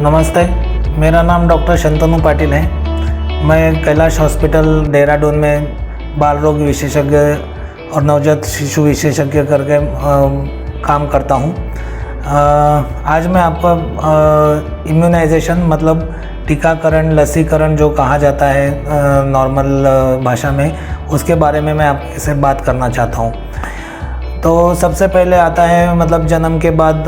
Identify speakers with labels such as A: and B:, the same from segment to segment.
A: नमस्ते, मेरा नाम डॉक्टर शंतनु पाटिल है। मैं कैलाश हॉस्पिटल देहरादून में बाल रोग विशेषज्ञ और नवजात शिशु विशेषज्ञ करके काम करता हूँ। आज मैं आपको इम्यूनाइजेशन मतलब टीकाकरण, लसीकरण जो कहा जाता है नॉर्मल भाषा में, उसके बारे में मैं आपसे बात करना चाहता हूँ। तो सबसे पहले आता है मतलब जन्म के बाद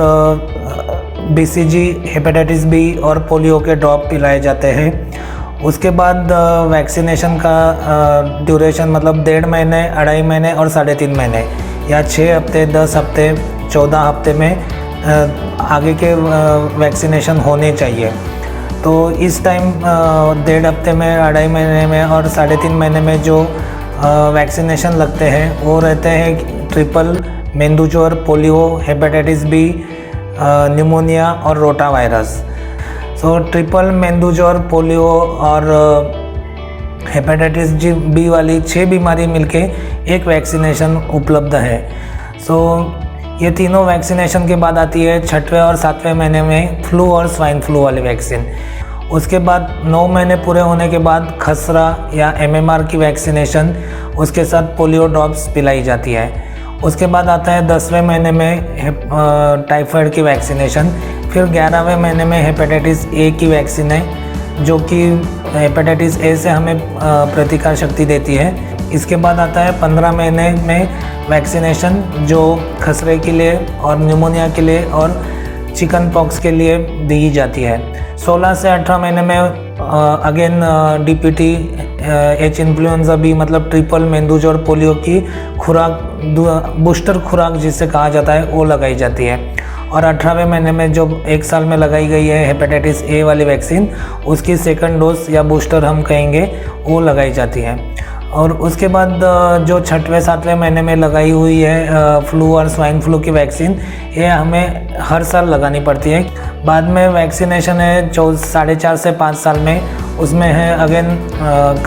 A: BCG, हेपेटाइटिस बी और पोलियो के ड्रॉप पिलाए जाते हैं। उसके बाद वैक्सीनेशन का ड्यूरेशन मतलब 1.5 महीने, 2.5 महीने और 3.5 महीने या 6 हफ्ते, 10 हफ्ते, 14 हफ्ते में आगे के वैक्सीनेशन होने चाहिए। तो इस टाइम 1.5 हफ्ते में, 2.5 महीने में और 3.5 महीने में जो वैक्सीनेशन लगते हैं वो रहते हैं ट्रिपल, मेंदूज्वर, पोलियो, हेपेटाइटिस बी, न्यूमोनिया और रोटा वायरस। सो ट्रिपल, मेंदूज्वर, पोलियो और हेपेटाइटिस बी वाली 6 बीमारी मिलके एक वैक्सीनेशन उपलब्ध है। सो ये तीनों वैक्सीनेशन के बाद आती है 6वें और 7वें महीने में फ्लू और स्वाइन फ्लू वाली वैक्सीन। उसके बाद 9 महीने पूरे होने के बाद खसरा या MMR की वैक्सीनेशन, उसके साथ पोलियो ड्रॉप्स पिलाई जाती है। उसके बाद आता है 10वें महीने में टाइफाइड की वैक्सीनेशन। फिर 11वें महीने में हेपेटाइटिस ए की वैक्सीन है, जो कि हेपेटाइटिस ए से हमें प्रतिकार शक्ति देती है। इसके बाद आता है 15 महीने में वैक्सीनेशन, जो खसरे के लिए और न्यूमोनिया के लिए और चिकन पॉक्स के लिए दी जाती है। 16 से 18 महीने में again DPT, H influenza B मतलब ट्रिपल, मेंदूज्वर, पोलियो की खुराक, बूस्टर खुराक जिसे कहा जाता है, वो लगाई जाती है। और 18वें महीने में जो 1 साल में लगाई गई है हेपेटाइटिस ए वाली वैक्सीन, उसकी सेकंड डोज या बूस्टर हम कहेंगे, वो लगाई जाती है। और उसके बाद जो 6वें 7वें महीने में लगाई हुई है फ्लू और स्वाइन फ्लू की वैक्सीन, ये हमें हर साल लगानी पड़ती है। बाद में वैक्सीनेशन है 4.5 से 5 साल में, उसमें है अगेन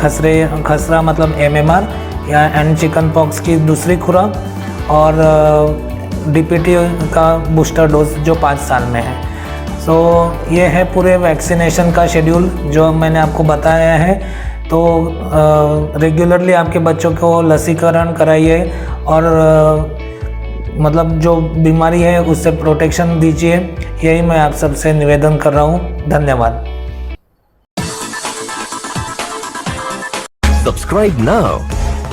A: खसरा मतलब MMR या एंड चिकन पॉक्स की दूसरी खुराक और DPT का बूस्टर डोज जो 5 साल में है। सो ये है पूरे वैक्सीनेशन का शेड्यूल जो मैंने आपको बताया है। तो रेगुलरली आपके बच्चों को लसीकरण कराइए और मतलब जो बीमारी है उससे प्रोटेक्शन दीजिए। यही मैं आप सबसे निवेदन कर रहा हूँ। धन्यवाद।
B: Subscribe now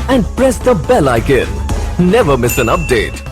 B: and press the bell icon. Never miss an update.